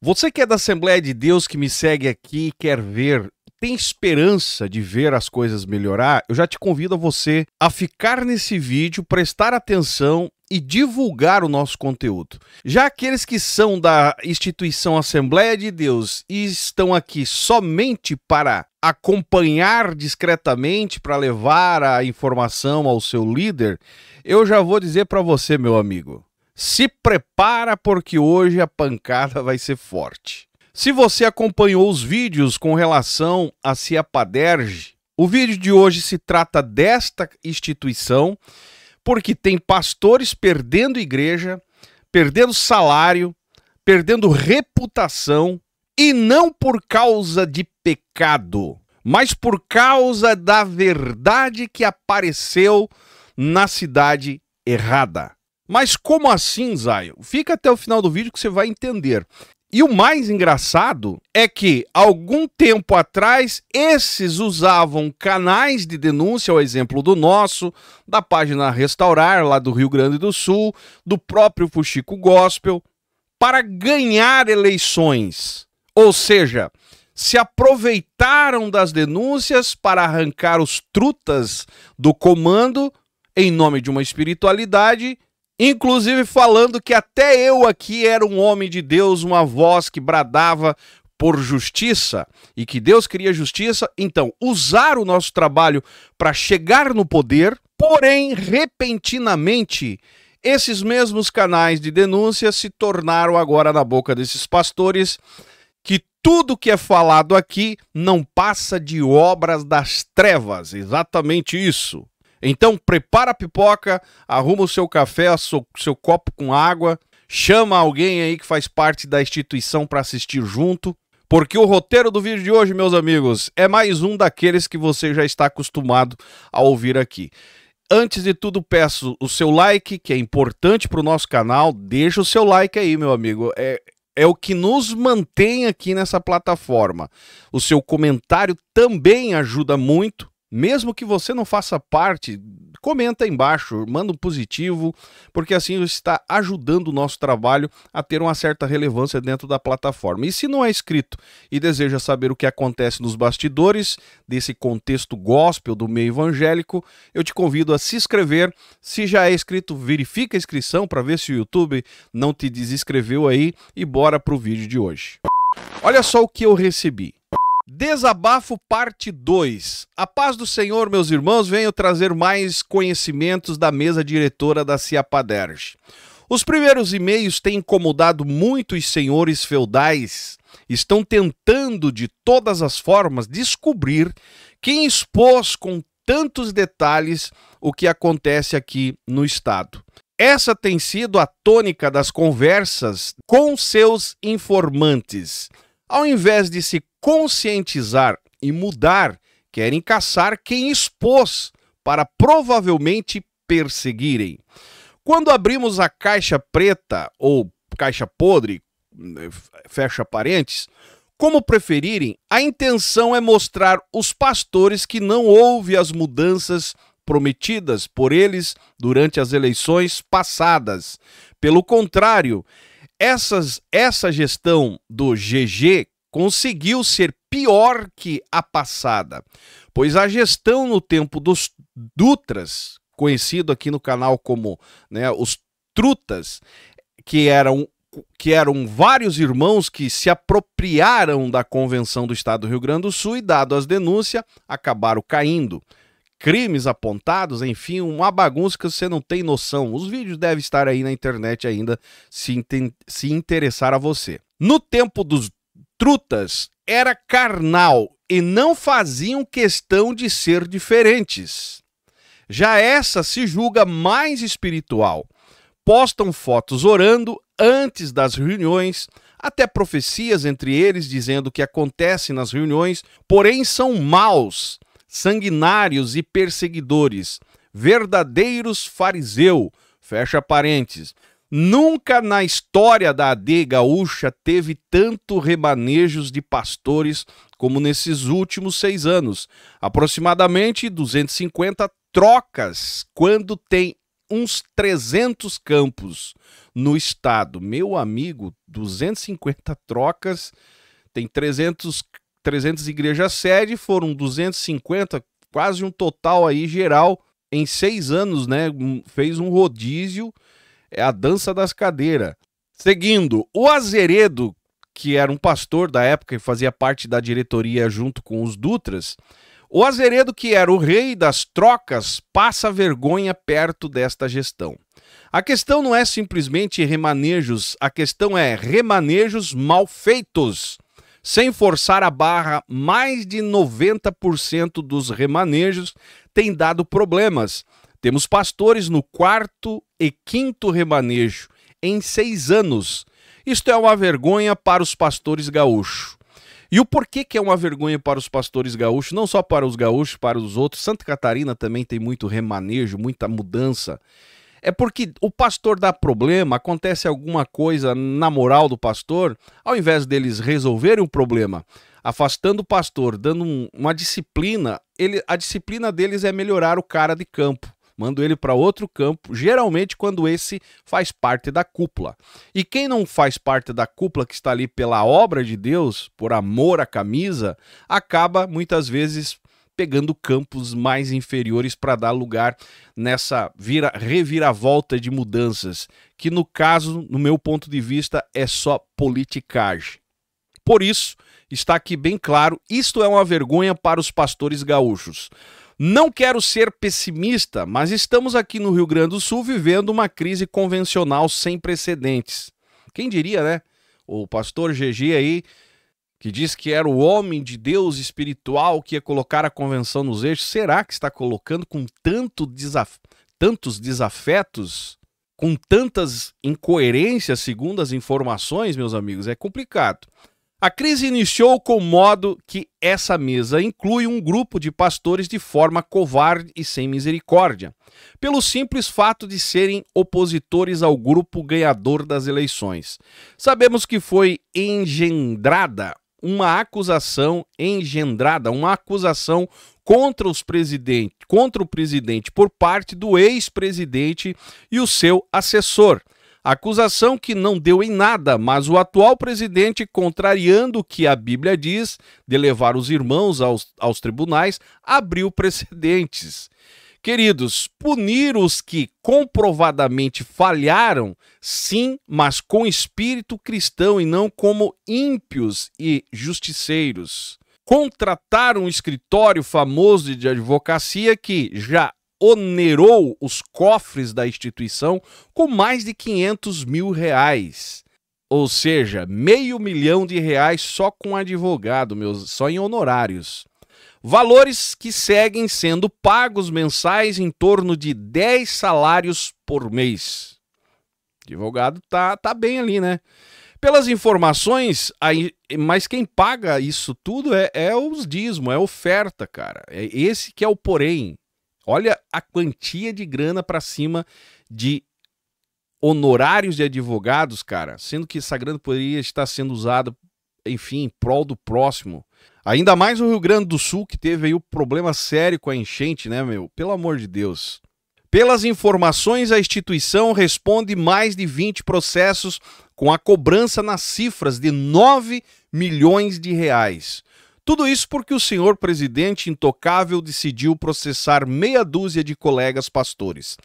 Você que é da Assembleia de Deus, que me segue aqui e quer ver, tem esperança de ver as coisas melhorar? Eu já te convido a você a ficar nesse vídeo, prestar atenção e divulgar o nosso conteúdo. Já aqueles que são da instituição Assembleia de Deus e estão aqui somente para acompanhar discretamente, para levar a informação ao seu líder, eu já vou dizer para você, meu amigo, se prepara porque hoje a pancada vai ser forte. Se você acompanhou os vídeos com relação a Ciapaderj, o vídeo de hoje se trata desta instituição, porque tem pastores perdendo igreja, perdendo salário, perdendo reputação, e não por causa de pecado, mas por causa da verdade que apareceu na cidade errada. Mas como assim, Zaio? Fica até o final do vídeo que você vai entender. E o mais engraçado é que, algum tempo atrás, esses usavam canais de denúncia, ao exemplo do nosso, da página Restaurar, lá do Rio Grande do Sul, do próprio Fuxico Gospel, para ganhar eleições. Ou seja, se aproveitaram das denúncias para arrancar os trutas do comando em nome de uma espiritualidade, inclusive falando que até eu aqui era um homem de Deus, uma voz que bradava por justiça e que Deus queria justiça. Então, usar o nosso trabalho para chegar no poder, porém, repentinamente, esses mesmos canais de denúncia se tornaram agora na boca desses pastores que tudo que é falado aqui não passa de obras das trevas, exatamente isso. Então prepara a pipoca, arruma o seu café, o seu copo com água, chama alguém aí que faz parte da instituição para assistir junto, porque o roteiro do vídeo de hoje, meus amigos, é mais um daqueles que você já está acostumado a ouvir aqui. Antes de tudo, peço o seu like, que é importante para o nosso canal. Deixa o seu like aí, meu amigo. É o que nos mantém aqui nessa plataforma. O seu comentário também ajuda muito. Mesmo que você não faça parte, comenta aí embaixo, manda um positivo, porque assim você está ajudando o nosso trabalho a ter uma certa relevância dentro da plataforma. E se não é inscrito e deseja saber o que acontece nos bastidores desse contexto gospel do meio evangélico, eu te convido a se inscrever. Se já é inscrito, verifica a inscrição para ver se o YouTube não te desinscreveu aí, e bora para o vídeo de hoje. Olha só o que eu recebi. Desabafo parte 2. A paz do Senhor, meus irmãos, venho trazer mais conhecimentos da mesa diretora da Ciapaderj. Os primeiros e-mails têm incomodado muito os senhores feudais. Estão tentando de todas as formas descobrir quem expôs com tantos detalhes o que acontece aqui no estado. Essa tem sido a tônica das conversas com seus informantes. Ao invés de se conscientizar e mudar, querem caçar quem expôs para provavelmente perseguirem. Quando abrimos a caixa preta ou caixa podre, fecha parênteses, como preferirem, a intenção é mostrar os pastores que não houve as mudanças prometidas por eles durante as eleições passadas. Pelo contrário, essa gestão do GG conseguiu ser pior que a passada, pois a gestão no tempo dos Dutras, conhecido aqui no canal como os Trutas, que eram vários irmãos que se apropriaram da Convenção do Estado do Rio Grande do Sul e, dado as denúncias, acabaram caindo. Crimes apontados, enfim, uma bagunça que você não tem noção. Os vídeos devem estar aí na internet ainda, se interessar a você. No tempo dos Trutas, era carnal e não faziam questão de ser diferentes. Já essa se julga mais espiritual. Postam fotos orando antes das reuniões, até profecias entre eles dizendo o que acontece nas reuniões, porém são maus, sanguinários e perseguidores, verdadeiros fariseu, fecha parênteses. Nunca na história da AD gaúcha teve tanto remanejos de pastores como nesses últimos 6 anos. Aproximadamente 250 trocas, quando tem uns 300 campos. no estado. Meu amigo, 250 trocas, tem 300 igrejas sede, foram 250, quase um total aí geral, em 6 anos, né? Fez um rodízio, é a dança das cadeiras. Seguindo, o Azeredo, que era um pastor da época e fazia parte da diretoria junto com os Dutras, o Azeredo, que era o rei das trocas, passa vergonha perto desta gestão. A questão não é simplesmente remanejos, a questão é remanejos mal feitos. Sem forçar a barra, mais de 90% dos remanejos tem dado problemas. Temos pastores no 4º e 5º remanejo em 6 anos. Isto é uma vergonha para os pastores gaúchos. E o porquê que é uma vergonha para os pastores gaúchos? Não só para os gaúchos, para os outros. Santa Catarina também tem muito remanejo, muita mudança. É porque o pastor dá problema, acontece alguma coisa na moral do pastor, ao invés deles resolverem o problema, afastando o pastor, dando uma disciplina, a disciplina deles é melhorar o cara de campo. Mando ele para outro campo, geralmente quando esse faz parte da cúpula. E quem não faz parte da cúpula, que está ali pela obra de Deus, por amor à camisa, acaba muitas vezes pegando campos mais inferiores para dar lugar nessa reviravolta de mudanças, que no caso, no meu ponto de vista, é só politicagem. Por isso, está aqui bem claro, isto é uma vergonha para os pastores gaúchos. Não quero ser pessimista, mas estamos aqui no Rio Grande do Sul vivendo uma crise convencional sem precedentes. Quem diria, né? O pastor GG aí, que diz que era o homem de Deus espiritual que ia colocar a convenção nos eixos, será que está colocando com tantos desafetos, com tantas incoerências segundo as informações, meus amigos? É complicado. A crise iniciou com o modo que essa mesa inclui um grupo de pastores de forma covarde e sem misericórdia, pelo simples fato de serem opositores ao grupo ganhador das eleições. Sabemos que foi engendrada uma acusação contra o presidente por parte do ex-presidente e o seu assessor. Acusação que não deu em nada, mas o atual presidente, contrariando o que a Bíblia diz de levar os irmãos aos tribunais, abriu precedentes. Queridos, punir os que comprovadamente falharam, sim, mas com espírito cristão e não como ímpios e justiceiros. Contratar um escritório famoso de advocacia que já onerou os cofres da instituição com mais de 500 mil reais. Ou seja, R$500 mil só com advogado, só em honorários. Valores que seguem sendo pagos mensais em torno de 10 salários por mês. O advogado tá bem ali, né? Pelas informações, mas quem paga isso tudo é os dízimos, é oferta, cara. É esse que é o porém. Olha a quantia de grana para cima de honorários de advogados, cara, sendo que essa grana poderia estar sendo usada, enfim, em prol do próximo. Ainda mais no Rio Grande do Sul, que teve aí um problema sério com a enchente, né, meu? Pelo amor de Deus. Pelas informações, a instituição responde mais de 20 processos com a cobrança nas cifras de R$9 milhões. Tudo isso porque o senhor presidente intocável decidiu processar meia dúzia de colegas pastores.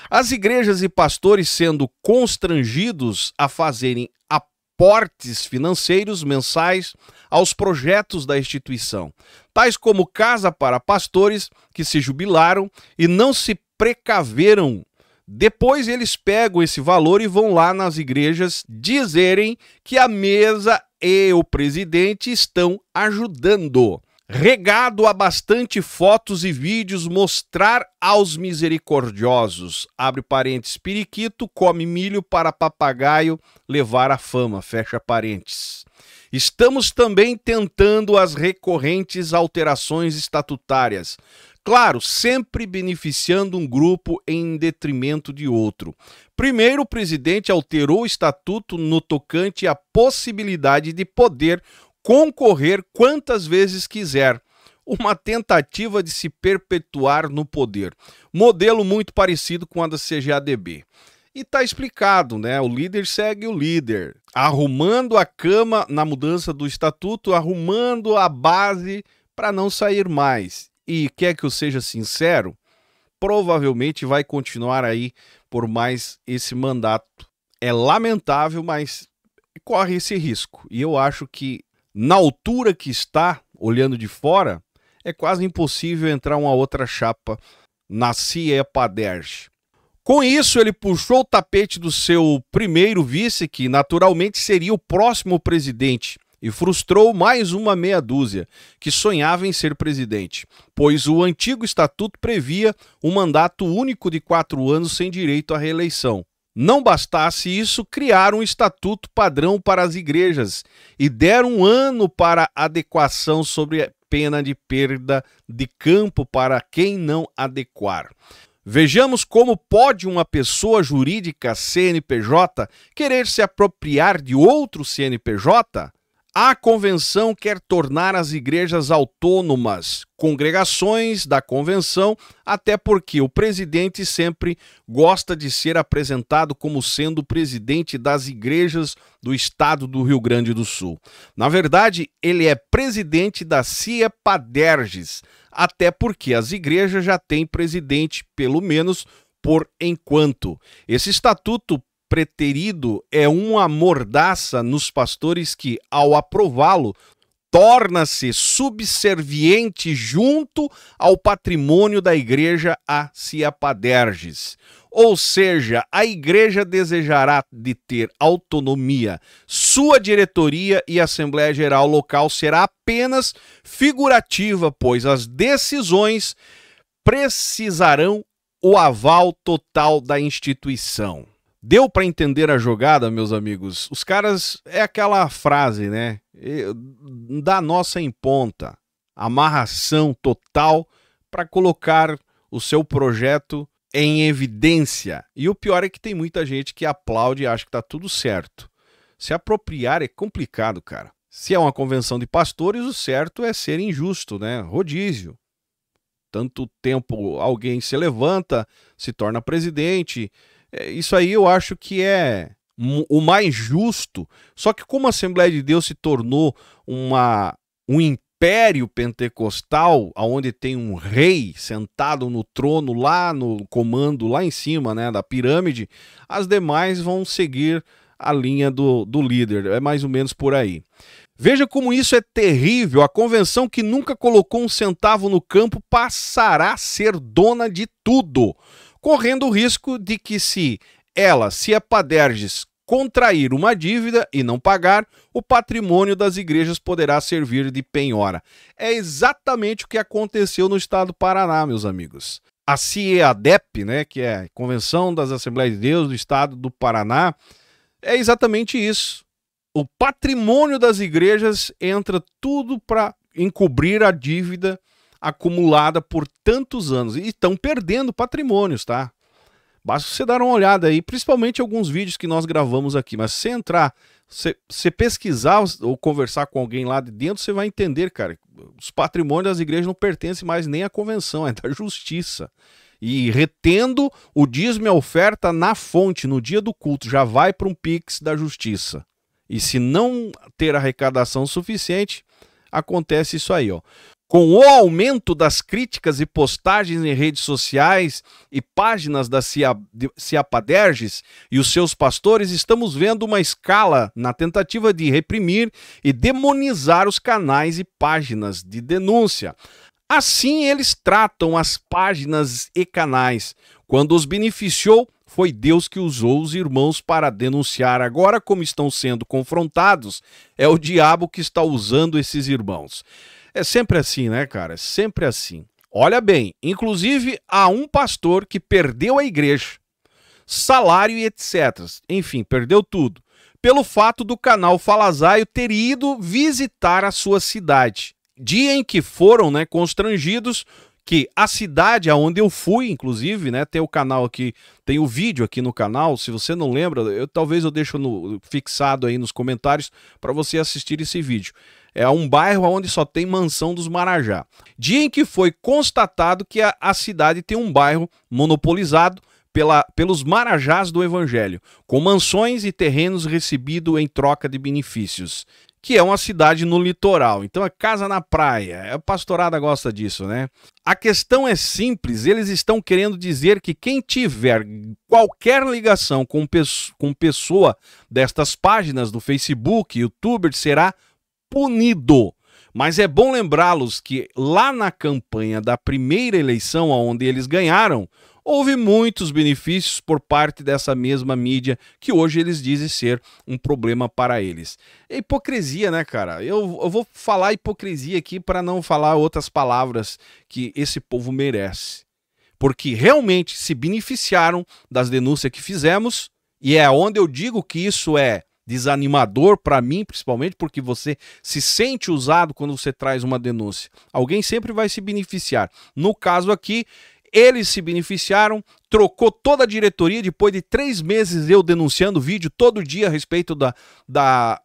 As igrejas e pastores sendo constrangidos a fazerem aportes financeiros mensais aos projetos da instituição, tais como casa para pastores que se jubilaram e não se precaveram. Depois eles pegam esse valor e vão lá nas igrejas dizerem que a mesa e o presidente estão ajudando. Regado a bastante fotos e vídeos, mostrar aos misericordiosos, abre parênteses, periquito come milho para papagaio levar a fama, fecha parênteses. Estamos também tentando as recorrentes alterações estatutárias. Claro, sempre beneficiando um grupo em detrimento de outro. Primeiro, o presidente alterou o estatuto no tocante à possibilidade de poder concorrer quantas vezes quiser. Uma tentativa de se perpetuar no poder. Modelo muito parecido com a da CGADB. E tá explicado, né? O líder segue o líder, arrumando a cama na mudança do estatuto, arrumando a base para não sair mais. E quer que eu seja sincero, provavelmente vai continuar aí por mais esse mandato. É lamentável, mas corre esse risco. E eu acho que na altura que está, olhando de fora, é quase impossível entrar uma outra chapa na Ciepaderj. Com isso, ele puxou o tapete do seu primeiro vice, que naturalmente seria o próximo presidente, e frustrou mais uma meia dúzia, que sonhava em ser presidente, pois o antigo estatuto previa um mandato único de 4 anos sem direito à reeleição. Não bastasse isso, criaram um estatuto padrão para as igrejas e deram 1 ano para adequação sobre pena de perda de campo para quem não adequar. Vejamos como pode uma pessoa jurídica CNPJ querer se apropriar de outro CNPJ? A convenção quer tornar as igrejas autônomas, congregações da convenção, até porque o presidente sempre gosta de ser apresentado como sendo o presidente das igrejas do estado do Rio Grande do Sul. Na verdade, ele é presidente da Ciepaderj, até porque as igrejas já têm presidente, pelo menos por enquanto. Esse estatuto preterido é uma mordaça nos pastores que, ao aprová-lo, torna-se subserviente junto ao patrimônio da igreja a Ciepaderj. Ou seja, a igreja desejará de ter autonomia. Sua diretoria e Assembleia Geral local será apenas figurativa, pois as decisões precisarão o aval total da instituição. Deu para entender a jogada, meus amigos? Os caras, é aquela frase, né? Da nossa em ponta. Amarração total para colocar o seu projeto em evidência. E o pior é que tem muita gente que aplaude e acha que tá tudo certo. Se apropriar é complicado, cara. Se é uma convenção de pastores, o certo é ser injusto, né? Rodízio. Tanto tempo alguém se levanta, se torna presidente. Isso aí eu acho que é o mais justo. Só que como a Assembleia de Deus se tornou um império pentecostal, onde tem um rei sentado no trono, lá no comando, lá em cima, né, da pirâmide, as demais vão seguir a linha do líder. É mais ou menos por aí. Veja como isso é terrível. A convenção que nunca colocou um centavo no campo passará a ser dona de tudo, correndo o risco de que, se ela, Ciepaderj, contrair uma dívida e não pagar, o patrimônio das igrejas poderá servir de penhora. É exatamente o que aconteceu no estado do Paraná, meus amigos. A CIEADEP, né, que é a Convenção das Assembleias de Deus do estado do Paraná, é exatamente isso. O patrimônio das igrejas entra tudo para encobrir a dívida acumulada por tantos anos. E estão perdendo patrimônios, tá? Basta você dar uma olhada aí, principalmente alguns vídeos que nós gravamos aqui. Mas se entrar, você pesquisar ou conversar com alguém lá de dentro, você vai entender, cara, os patrimônios das igrejas não pertencem mais nem à convenção, é da justiça. E retendo o dízimo e a oferta na fonte, no dia do culto, já vai para um Pix da justiça. E se não ter arrecadação suficiente, acontece isso aí, ó. Com o aumento das críticas e postagens em redes sociais e páginas da Ciepaderj e os seus pastores, estamos vendo uma escala na tentativa de reprimir e demonizar os canais e páginas de denúncia. Assim eles tratam as páginas e canais. Quando os beneficiou, foi Deus que usou os irmãos para denunciar. Agora, como estão sendo confrontados, é o diabo que está usando esses irmãos. É sempre assim, né, cara? É sempre assim. Olha bem, inclusive há um pastor que perdeu a igreja, salário e etc. Enfim, perdeu tudo, pelo fato do canal Falazaio ter ido visitar a sua cidade. Dia em que foram, né, constrangidos, que a cidade aonde eu fui, inclusive, né, tem o canal aqui, tem o vídeo aqui no canal. Se você não lembra, talvez eu deixo fixado aí nos comentários para você assistir esse vídeo. É um bairro onde só tem mansão dos Marajá. Dia em que foi constatado que a cidade tem um bairro monopolizado pelos marajás do evangelho, com mansões e terrenos recebidos em troca de benefícios, que é uma cidade no litoral. Então é casa na praia, a pastorada gosta disso, né? A questão é simples, eles estão querendo dizer que quem tiver qualquer ligação com pessoa destas páginas do Facebook, YouTuber, será punido. Mas é bom lembrá-los que lá na campanha da primeira eleição, onde eles ganharam, houve muitos benefícios por parte dessa mesma mídia que hoje eles dizem ser um problema para eles. É hipocrisia, né, cara? Eu vou falar hipocrisia aqui para não falar outras palavras que esse povo merece. Porque realmente se beneficiaram das denúncias que fizemos, e é onde eu digo que isso é desanimador para mim, principalmente porque você se sente usado quando você traz uma denúncia. Alguém sempre vai se beneficiar. No caso aqui, eles se beneficiaram, trocou toda a diretoria. Depois de 3 meses eu denunciando vídeo todo dia a respeito da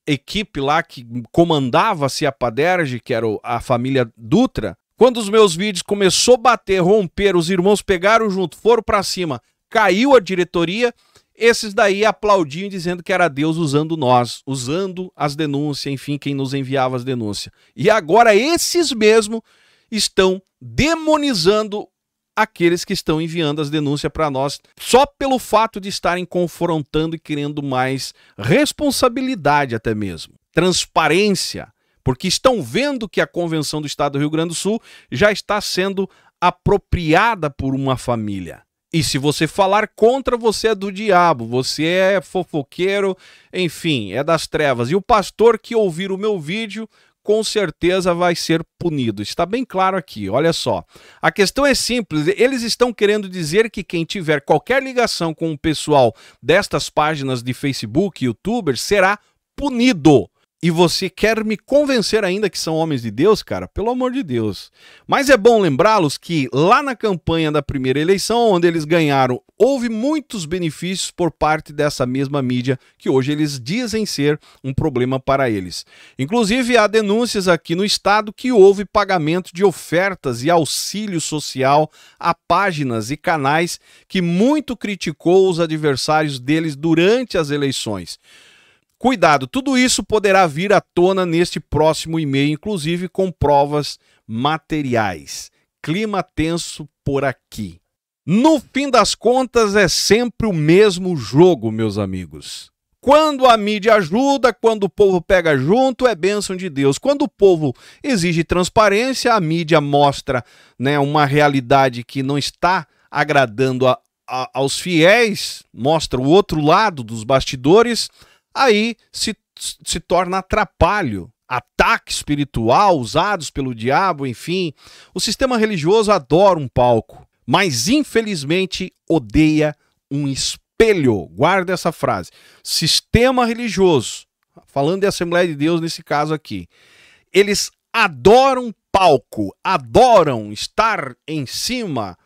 equipe lá que comandava a Ciapaderj, que era a família Dutra. Quando os meus vídeos começou a bater, romper, os irmãos pegaram junto, foram para cima, caiu a diretoria. Esses daí aplaudiam dizendo que era Deus usando nós, usando as denúncias, enfim, quem nos enviava as denúncias. E agora esses mesmos estão demonizando aqueles que estão enviando as denúncias para nós, só pelo fato de estarem confrontando e querendo mais responsabilidade até mesmo, transparência, porque estão vendo que a Convenção do Estado do Rio Grande do Sul já está sendo apropriada por uma família. E se você falar contra, você é do diabo, você é fofoqueiro, enfim, é das trevas. E o pastor que ouvir o meu vídeo, com certeza vai ser punido. Está bem claro aqui, olha só. A questão é simples, eles estão querendo dizer que quem tiver qualquer ligação com o pessoal destas páginas de Facebook, YouTubers, será punido. E você quer me convencer ainda que são homens de Deus, cara? Pelo amor de Deus. Mas é bom lembrá-los que lá na campanha da primeira eleição, onde eles ganharam, houve muitos benefícios por parte dessa mesma mídia, que hoje eles dizem ser um problema para eles. Inclusive, há denúncias aqui no estado que houve pagamento de ofertas e auxílio social a páginas e canais que muito criticou os adversários deles durante as eleições. Cuidado, tudo isso poderá vir à tona neste próximo e-mail, inclusive com provas materiais. Clima tenso por aqui. No fim das contas, é sempre o mesmo jogo, meus amigos. Quando a mídia ajuda, quando o povo pega junto, é bênção de Deus. Quando o povo exige transparência, a mídia mostra, né, uma realidade que não está agradando aos fiéis, mostra o outro lado dos bastidores. Aí se torna atrapalho, ataque espiritual usados pelo diabo, enfim. O sistema religioso adora um palco, mas infelizmente odeia um espelho. Guarda essa frase. Sistema religioso, falando de Assembleia de Deus nesse caso aqui, eles adoram palco, adoram estar em cima,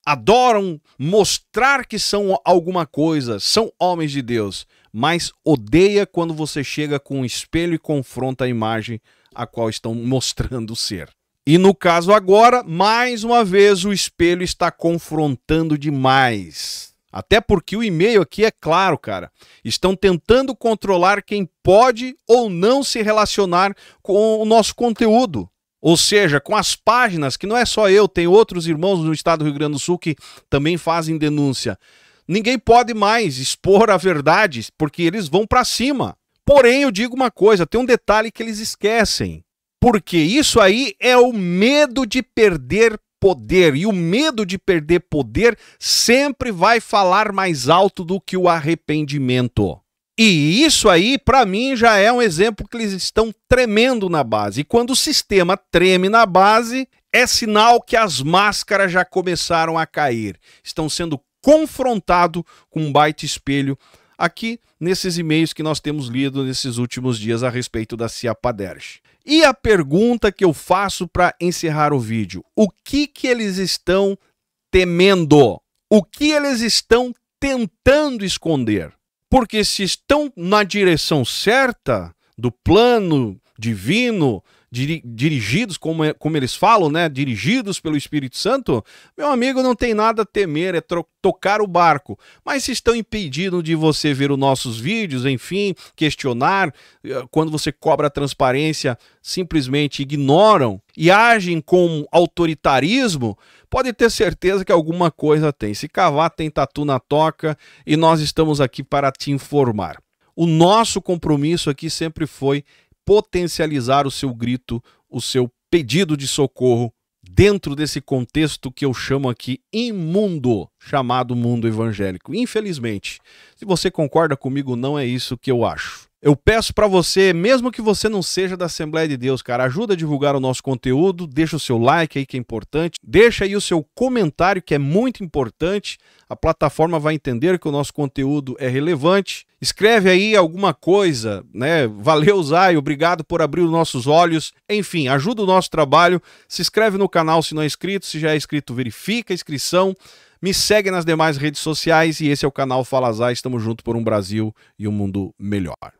adoram mostrar que são alguma coisa, são homens de Deus, mas odeia quando você chega com um espelho e confronta a imagem a qual estão mostrando ser. E no caso agora, mais uma vez, o espelho está confrontando demais. Até porque o e-mail aqui é claro, cara. Estão tentando controlar quem pode ou não se relacionar com o nosso conteúdo. Ou seja, com as páginas, que não é só eu, tem outros irmãos no estado do Rio Grande do Sul que também fazem denúncia. Ninguém pode mais expor a verdade, porque eles vão para cima. Porém, eu digo uma coisa, tem um detalhe que eles esquecem. Porque isso aí é o medo de perder poder. E o medo de perder poder sempre vai falar mais alto do que o arrependimento. E isso aí, para mim, já é um exemplo que eles estão tremendo na base. E quando o sistema treme na base, é sinal que as máscaras já começaram a cair. Estão sendo confrontados com um baita espelho aqui nesses e-mails que nós temos lido nesses últimos dias a respeito da Ciapaderj. E a pergunta que eu faço para encerrar o vídeo: o que eles estão temendo? O que eles estão tentando esconder? Porque se estão na direção certa do plano divino, dirigidos, como eles falam, né? Dirigidos pelo Espírito Santo, meu amigo, não tem nada a temer, é tocar o barco. Mas se estão impedindo de você ver os nossos vídeos, enfim, questionar, quando você cobra a transparência, simplesmente ignoram e agem com autoritarismo, pode ter certeza que alguma coisa tem. Se cavar, tem tatu na toca e nós estamos aqui para te informar. O nosso compromisso aqui sempre foi potencializar o seu grito, o seu pedido de socorro dentro desse contexto que eu chamo aqui imundo, chamado mundo evangélico. Infelizmente, se você concorda comigo, não é isso que eu acho. Eu peço para você, mesmo que você não seja da Assembleia de Deus, cara, ajuda a divulgar o nosso conteúdo, deixa o seu like aí que é importante, deixa aí o seu comentário que é muito importante, a plataforma vai entender que o nosso conteúdo é relevante, escreve aí alguma coisa, né? Valeu, Zay, obrigado por abrir os nossos olhos, enfim, ajuda o nosso trabalho, se inscreve no canal se não é inscrito, se já é inscrito, verifica a inscrição, me segue nas demais redes sociais e esse é o canal Fala Zay, estamos juntos por um Brasil e um mundo melhor.